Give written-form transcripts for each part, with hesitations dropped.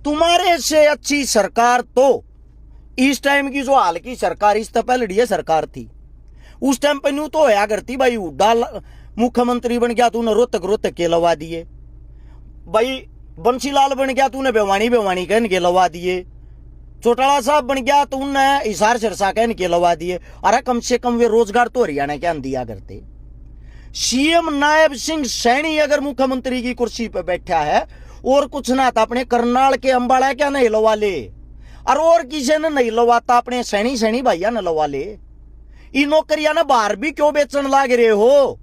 तुम्हारे से अच्छी सरकार तो इस टाइम की जो हाल की सरकार, इस तो पहले सरकार थी, उस टाइम पे न्यू तो होया करती भाई, डाल मुख्यमंत्री बन गया तूने रोहतक रोहतक के लवा दिए, भाई बंसीलाल बन गया तूने बेवानी बेवानी कहन के लवा दिए, चौटाला साहब बन गया तो उनने हिसार सिरसा कहन के लवा दिए। अरे कम से कम वे रोजगार तो हरियाणा क्या दिया करते। सीएम नायब सिंह सैनी अगर मुख्यमंत्री की कुर्सी पर बैठा है और कुछ ना था अपने करनाल के अंबाला क्या नहीं लवा ले, और किसी ने नहीं लवाता अपने सैनी सैनी भैया ने लवा ले। इन नौकरियां ना बाहर भी क्यों बेचने लाग रहे हो?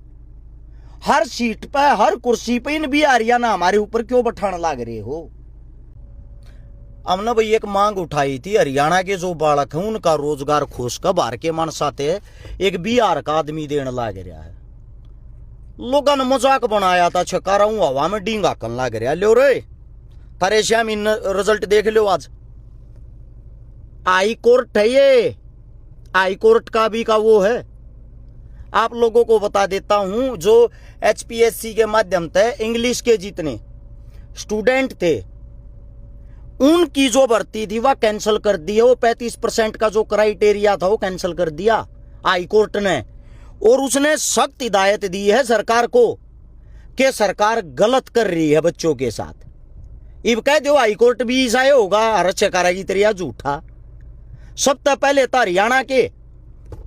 हर सीट पर हर कुर्सी पे इन बिहारियां ना हमारे ऊपर क्यों बैठाने लाग रहे हो? हमने भाई एक मांग उठाई थी, हरियाणा के जो बालक हैं उनका रोजगार खोज कर बाहर के मन साथे एक बिहार का आदमी देने लाग रहा है। लोगों ने मजाक बनाया था, छका रहा हूं हवा में डींगा कन लाग रहा। लो रे तारे श्याम इन रिजल्ट देख लो। आज हाई कोर्ट है, ये हाई कोर्ट का भी का वो है। आप लोगों को बता देता हूं, जो एचपीएससी के माध्यम से इंग्लिश के जितने स्टूडेंट थे उनकी जो भर्ती थी वह कैंसिल कर दी है। वो 35% का जो क्राइटेरिया था वो कैंसिल कर दिया हाई कोर्ट ने, और उसने सख्त हिदायत दी है सरकार को कि सरकार गलत कर रही है बच्चों के साथ। इब कह दो हाई कोर्ट भी ऐसा होगा, हरचकारा की तरह झूठा। सबसे पहले तो हरियाणा के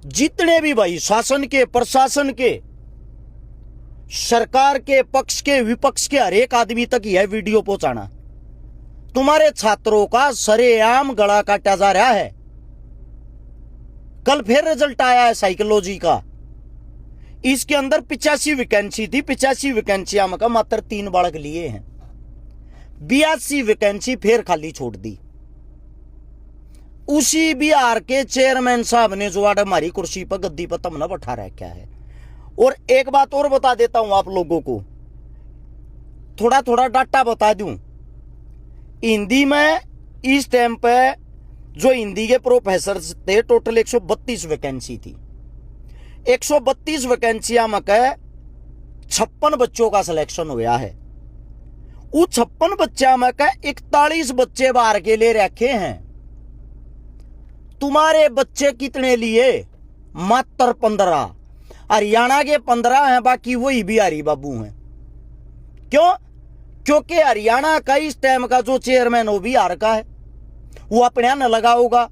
जितने भी भाई शासन के, प्रशासन के, सरकार के पक्ष के, विपक्ष के हर एक आदमी तक यह वीडियो पहुंचाना। तुम्हारे छात्रों का सरेआम गला काटा जा रहा है। कल फिर रिजल्ट आया है साइकोलॉजी का, इसके अंदर 85 वैकेंसी थी। 85 वैकेंसियां में मात्र 3 बालक लिए हैं। 82 वैकेंसी फिर खाली छोड़ दी। उसी बिहार के चेयरमैन साहब ने जो हमारी कुर्सी पर गद्दी पर तमना बैठा रखा है। और एक बात और बता देता हूं आप लोगों को, थोड़ा थोड़ा डाटा बता दूं। हिंदी में इस टाइम पे जो हिंदी के प्रोफेसर थे टोटल 132 वैकेंसी थी। 132 वैकेंसियां में 56 बच्चों का सिलेक्शन हुआ है। उस 56 बच्चा में 41 बच्चे बाहर के लिए रखे हैं। तुम्हारे बच्चे कितने लिए? मात्र 15। हरियाणा के 15 हैं, बाकी वही बिहारी बाबू हैं। क्यों? क्योंकि हरियाणा का इस टाइम का जो चेयरमैन वो बिहार का है। वो अपने यहाँ न लगा होगा।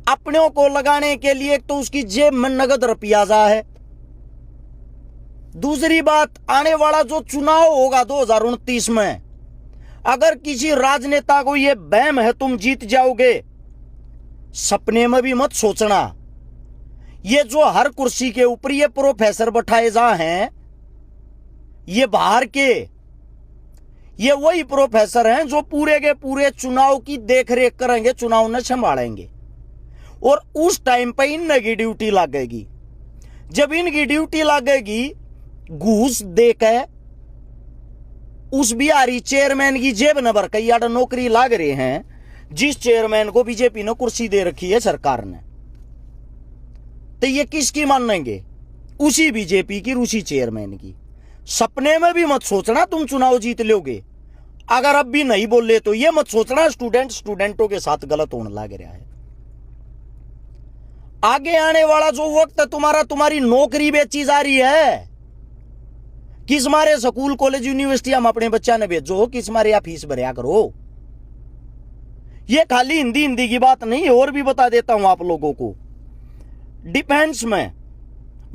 अपनों को लगाने के लिए तो उसकी जेब में नगद रुपया जा है। दूसरी बात, आने वाला जो चुनाव होगा 2029 में, अगर किसी राजनेता को यह वहम है तुम जीत जाओगे, सपने में भी मत सोचना। ये जो हर कुर्सी के ऊपर ये प्रोफेसर बैठाए जा हैं, ये बाहर के, ये वही प्रोफेसर हैं जो पूरे के पूरे चुनाव की देखरेख करेंगे, चुनाव न संभालेंगे। और उस टाइम पे इनकी ड्यूटी लगेगी। जब इनकी ड्यूटी लगेगी, घूस देकर उस बिहारी चेयरमैन की जेब न भर कई आड़ नौकरी लाग रहे हैं, जिस चेयरमैन को बीजेपी ने कुर्सी दे रखी है सरकार ने। तो ये किसकी मानेंगे? उसी बीजेपी की, उसी चेयरमैन की। सपने में भी मत सोचना तुम चुनाव जीत लोगे। अगर अब भी नहीं बोले तो ये मत सोचना स्टूडेंटों के साथ गलत होने लग रहा है। आगे आने वाला जो वक्त है तुम्हारी नौकरी बेची जा रही है। किस मारे स्कूल कॉलेज यूनिवर्सिटी हम अपने बच्चा ने भेजो, किस मारे या फीस भरया करो। ये खाली हिंदी की बात नहीं है, और भी बता देता हूं आप लोगों को। डिफेंस में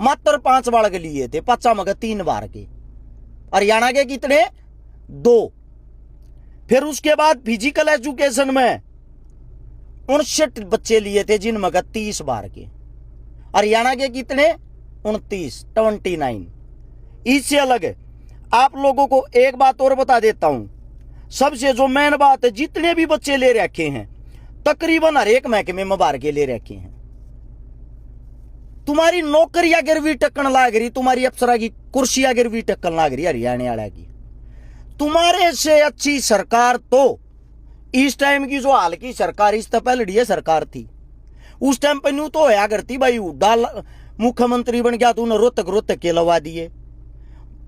मात्र 5 बालक लिए थे, 5 मगर 3 बार के। हरियाणा के कितने? 2। फिर उसके बाद फिजिकल एजुकेशन में 59 बच्चे लिए थे, जिन मगर 30 बार के। हरियाणा के कितने? 29। इससे अलग आप लोगों को एक बात और बता देता हूं। सबसे जो मेन बात है, जितने भी बच्चे ले रखे हैं तकरीबन हर एक महकमे में बाहर के ले रखे हैं। तुम्हारी नौकरियां गिरवी टक्कन लाग रही, तुम्हारी अफसरा की कुर्सियां गिरवी टक्कन लाग रही हरियाणा वाला की। तुम्हारे से अच्छी सरकार तो इस टाइम की जो हाल की सरकार, इस तो पहले सरकार थी, उस टाइम पे न्यू तो होया करती भाई, डाल मुख्यमंत्री बन गया तूने रोहतक के लवा दिए,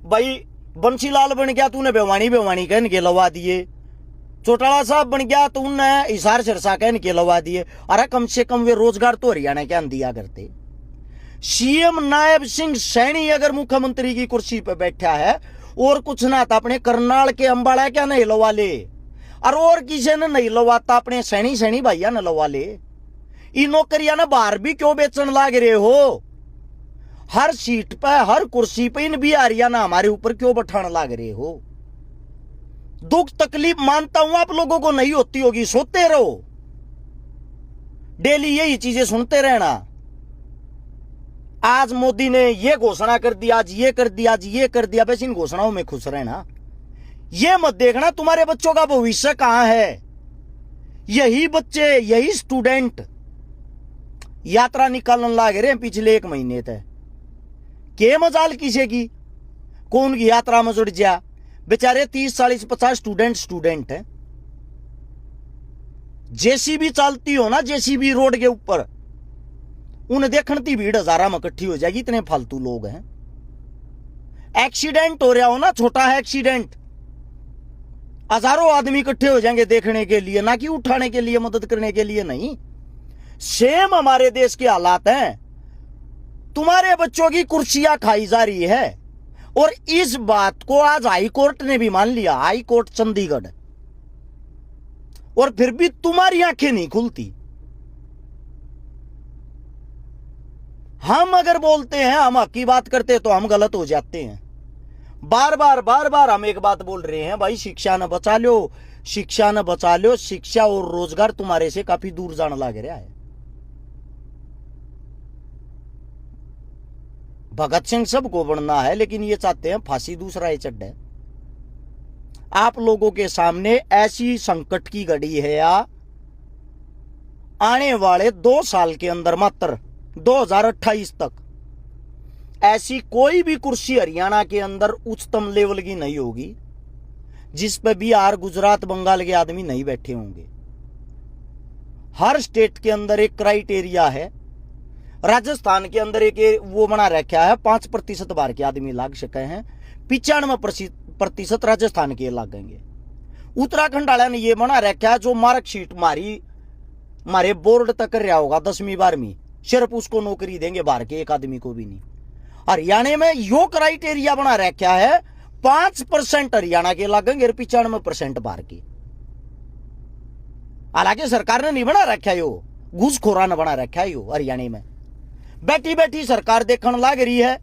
भाई बंसीलाल बन गया तूने बेवानी कहन के लवा दिए, चौटाला साहब बन गया तो उनने हिसार सिरसा कह के लवा दिए। अरे कम से कम वे रोजगार तो हरियाणा के दिया करते। सीएम नायब सिंह सैनी अगर मुख्यमंत्री की कुर्सी पर बैठा है और कुछ ना था अपने करनाल के अंबाला क्या नहीं लवा ले, और किसी ने नहीं लवाता अपने सैनी सैनी भैया ने लवा ले। ये नौकरियां ना बाहर भी क्यों बेचने लाग रहे हो? हर सीट पर हर कुर्सी पर इन बिहारियां ना हमारे ऊपर क्यों बैठाने लाग रहे हो? दुख तकलीफ मानता हूं आप लोगों को नहीं होती होगी, सोते रहो, डेली यही चीजें सुनते रहना। आज मोदी ने ये घोषणा कर दी, आज ये कर दिया, आज ये कर दिया, बस इन घोषणाओं में खुश रहना। ये मत देखना तुम्हारे बच्चों का भविष्य कहां है। यही बच्चे, यही स्टूडेंट यात्रा निकालने लाग रहे हैं पिछले 1 महीने तक। के मजाल किसे की कौन की यात्रा में जुड़ जा? बेचारे 30 40 50 स्टूडेंट है। जेसीबी चलती हो ना, जेसीबी रोड के ऊपर, उन्हें देखती भीड़ हजारा में इकट्ठी हो जाएगी, इतने फालतू लोग हैं। एक्सीडेंट हो रहा हो ना, छोटा है एक्सीडेंट, हजारों आदमी इकट्ठे हो जाएंगे देखने के लिए, ना कि उठाने के लिए, मदद करने के लिए नहीं। सेम हमारे देश के हालात हैं। तुम्हारे बच्चों की कुर्सियां खाई जा रही है और इस बात को आज हाई कोर्ट ने भी मान लिया, हाई कोर्ट चंडीगढ़, और फिर भी तुम्हारी आंखें नहीं खुलती। हम अगर बोलते हैं, हम हक की बात करते हैं तो हम गलत हो जाते हैं। बार बार हम एक बात बोल रहे हैं, भाई शिक्षा न बचा लो, शिक्षा न बचा लो। शिक्षा और रोजगार तुम्हारे से काफी दूर जाने लग रहा है। भगत सिंह सबको बनना है, लेकिन ये चाहते हैं फांसी दूसरा ही चढ़े। आप लोगों के सामने ऐसी संकट की घड़ी है या आने वाले 2 साल के अंदर, मात्र 2028 तक, ऐसी कोई भी कुर्सी हरियाणा के अंदर उच्चतम लेवल की नहीं होगी जिस पे बिहार, गुजरात, बंगाल के आदमी नहीं बैठे होंगे। हर स्टेट के अंदर एक क्राइटेरिया है। राजस्थान के अंदर एक वो बना रखा है, 5% बाहर के आदमी लाग सके हैं, 95% राजस्थान के लागेंगे। उत्तराखंड वाले ने ये बना रखा है, जो मार्कशीट मारे बोर्ड तक कर रहा होगा 10वीं 12वीं, सिर्फ उसको नौकरी देंगे, बाहर के एक आदमी को भी नहीं। हरियाणा में यो क्राइटेरिया बना रखा है, 5% हरियाणा के लागेंगे और 95% बाहर के। हालांकि सरकार ने नहीं बना रखा, यो घूसखोरा ने बना रखा है। यो हरियाणा में बैठी बैठी सरकार देखने लग रही है।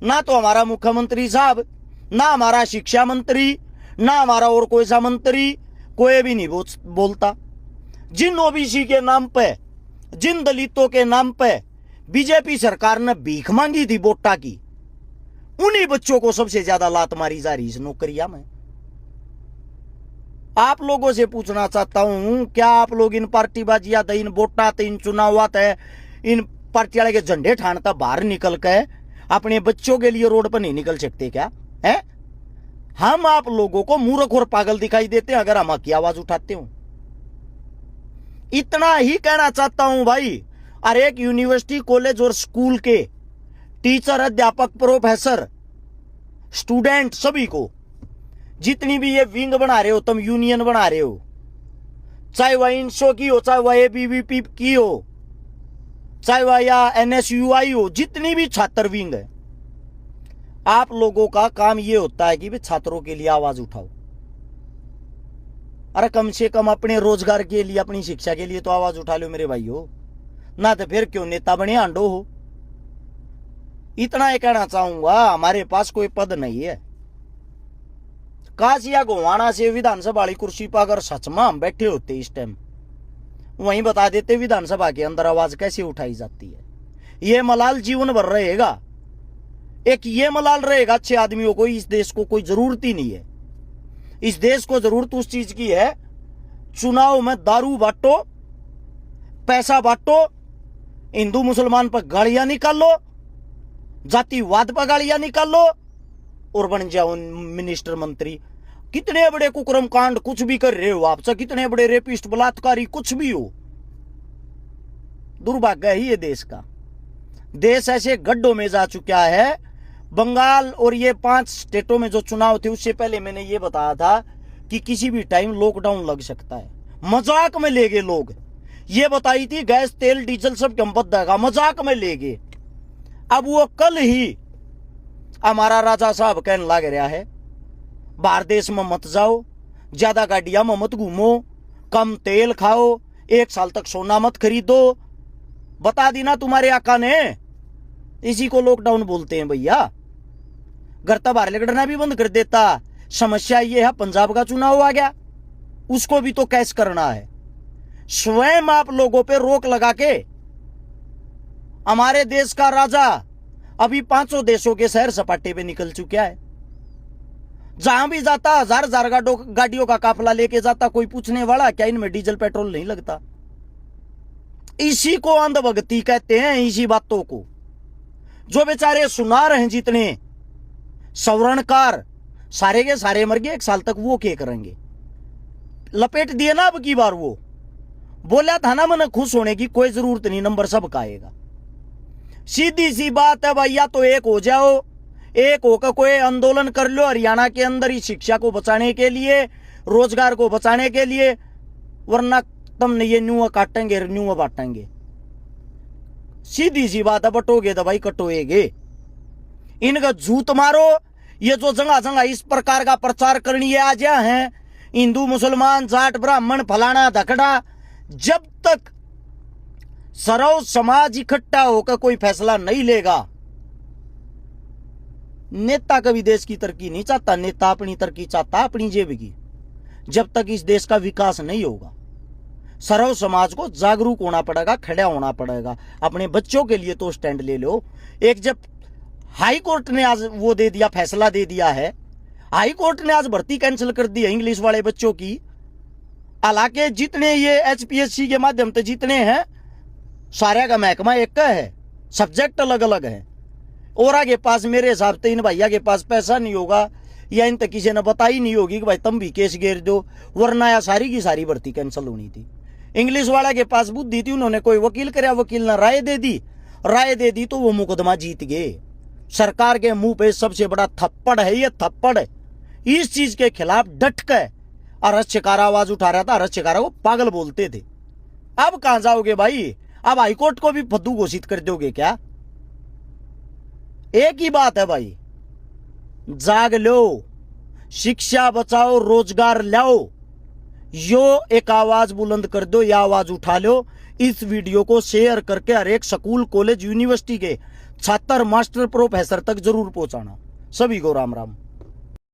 ना तो हमारा मुख्यमंत्री साहब, ना हमारा शिक्षा मंत्री, ना हमारा और कोई सा मंत्री, कोई भी नहीं बोलता। जिन ओबीसी के नाम पे, जिन दलितों के नाम पे बीजेपी सरकार ने भीख मांगी थी वोटा की, उन्हीं बच्चों को सबसे ज्यादा लात मारी जा रही इस नौकरियां में। आप लोगों से पूछना चाहता हूं, क्या आप लोग इन पार्टीबाजियां, इन वोटा, इन चुनावात है, इन पार्टी वाले के झंडे ठानता बाहर निकल के अपने बच्चों के लिए रोड पर नहीं निकल सकते क्या? है हम आप लोगों को मूर्ख और पागल दिखाई देते हैं अगर हम हक की आवाज उठाते हो। इतना ही कहना चाहता हूं भाई, हर एक यूनिवर्सिटी, कॉलेज और स्कूल के टीचर, अध्यापक, प्रोफेसर, स्टूडेंट, सभी को, जितनी भी ये विंग बना रहे हो, तुम यूनियन बना रहे हो, चाहे वह इंसो की हो, चाहे वह एबीवीपी की हो, चाहे वह या एनएसयूआई हो, जितनी भी छात्र विंग है, आप लोगों का काम ये होता है कि भी छात्रों के लिए आवाज उठाओ। अरे कम से कम अपने रोजगार के लिए, अपनी शिक्षा के लिए तो आवाज उठा लो मेरे भाइयों, ना तो फिर क्यों नेता बने आंडो हो। इतना ही कहना चाहूंगा, हमारे पास कोई पद नहीं है। काश या गोवाना से विधानसभा वाली कुर्सी पर अगर सच में हम बैठे होते इस टाइम, वहीं बता देते विधानसभा के अंदर आवाज कैसे उठाई जाती है। ये मलाल जीवन भर रहेगा, एक ये मलाल रहेगा अच्छे आदमियों को। इस देश को कोई जरूरत ही नहीं है। इस देश को जरूरत उस चीज की है, चुनाव में दारू बांटो, पैसा बांटो, हिंदू मुसलमान पर गालियां निकालो, जातिवाद पर गालियां निकालो और बन जाओ मिनिस्टर, मंत्री। कितने बड़े कुकर्म कांड कुछ भी कर रहे हो आप, चाहे कितने बड़े रेपिस्ट, बलात्कारी कुछ भी हो, दुर्भाग्य ही है देश का। देश ऐसे गड्ढों में जा चुका है। बंगाल और ये 5 स्टेटों में जो चुनाव थे, उससे पहले मैंने ये बताया था कि किसी भी टाइम लॉकडाउन लग सकता है। मजाक में ले गए लोग। ये बताई थी गैस तेल डीजल सब कम बदलेगा, मजाक में ले गए। अब वो कल ही हमारा राजा साहब कहने लग रहा है बाहर देश में मत जाओ, ज्यादा गाड़ियां में मत घूमो, कम तेल खाओ, 1 साल तक सोना मत खरीदो। बता दी ना तुम्हारे आका ने। इसी को लॉकडाउन बोलते हैं भैया। घर तक बाहर निकलना भी बंद कर देता। समस्या ये है पंजाब का चुनाव आ गया, उसको भी तो कैश करना है। स्वयं आप लोगों पे रोक लगा के हमारे देश का राजा अभी 500 देशों के सैर सपाटे पे निकल चुका है। जहां भी जाता हजार गाड़ियों का काफिला लेके जाता, कोई पूछने वाला क्या इनमें डीजल पेट्रोल नहीं लगता। इसी को अंधभक्ति कहते हैं, इसी बातों को। जो बेचारे सुना रहे हैं जितने सवरणकार, सारे के सारे मर गए 1 साल तक, वो क्या करेंगे? लपेट दिए ना अब की बार। वो बोला था ना मैंने खुश होने की कोई जरूरत नहीं, नंबर सबका आएगा। सीधी सी बात है भैया, तो एक हो जाओ, एक होकर कोई आंदोलन कर लो हरियाणा के अंदर ही, शिक्षा को बचाने के लिए, रोजगार को बचाने के लिए, वरना तुमने ये न्यू काटेंगे न्यू बांटेंगे। सीधी सी बात है, बटोगे तो भाई कटोएगे। इनका झूठ मारो। ये जो जगह जगह इस प्रकार का प्रचार करनी आ जा है, हिंदू मुसलमान जाट ब्राह्मण फलाना धकड़ा, जब तक सर्व समाज इकट्ठा होकर कोई फैसला नहीं लेगा, नेता कभी देश की तरक्की नहीं चाहता। नेता अपनी तरक्की चाहता अपनी जेब की। जब तक इस देश का विकास नहीं होगा, सर्व समाज को जागरूक होना पड़ेगा, खड़ा होना पड़ेगा। अपने बच्चों के लिए तो स्टैंड ले लो। एक जब हाई कोर्ट ने आज वो दे दिया, फैसला दे दिया है, हाई कोर्ट ने आज भर्ती कैंसिल कर दी है इंग्लिश वाले बच्चों की। हालांकि जितने ये HPSC के माध्यम से जितने हैं, सारे का महकमा एक का है, सब्जेक्ट अलग अलग है। और आगे पास मेरे हिसाब से इन भैया के पास पैसा नहीं होगा, या इन तक किसी ने बताई नहीं होगी कि भाई तुम भी केस घेर दो, वरना या सारी की सारी भर्ती कैंसिल होनी थी। इंग्लिश वाला के पास बुद्धि थी, उन्होंने कोई वकील कराया, वकील ने राय दे दी तो वो मुकदमा जीत गए। सरकार के मुंह पे सबसे बड़ा थप्पड़ है ये, थप्पड़। इस चीज के खिलाफ डट कर अरस शिकारा आवाज उठा रहा था। अरस शिकारा को पागल बोलते थे। अब कहां जाओगे भाई? अब हाईकोर्ट को भी फद्दू घोषित कर दोगे क्या? एक ही बात है भाई, जाग लो, शिक्षा बचाओ, रोजगार लाओ। यो एक आवाज बुलंद कर दो, या आवाज उठा लो। इस वीडियो को शेयर करके हर एक स्कूल कॉलेज यूनिवर्सिटी के छात्र मास्टर प्रोफेसर तक जरूर पहुंचाना। सभी को राम राम।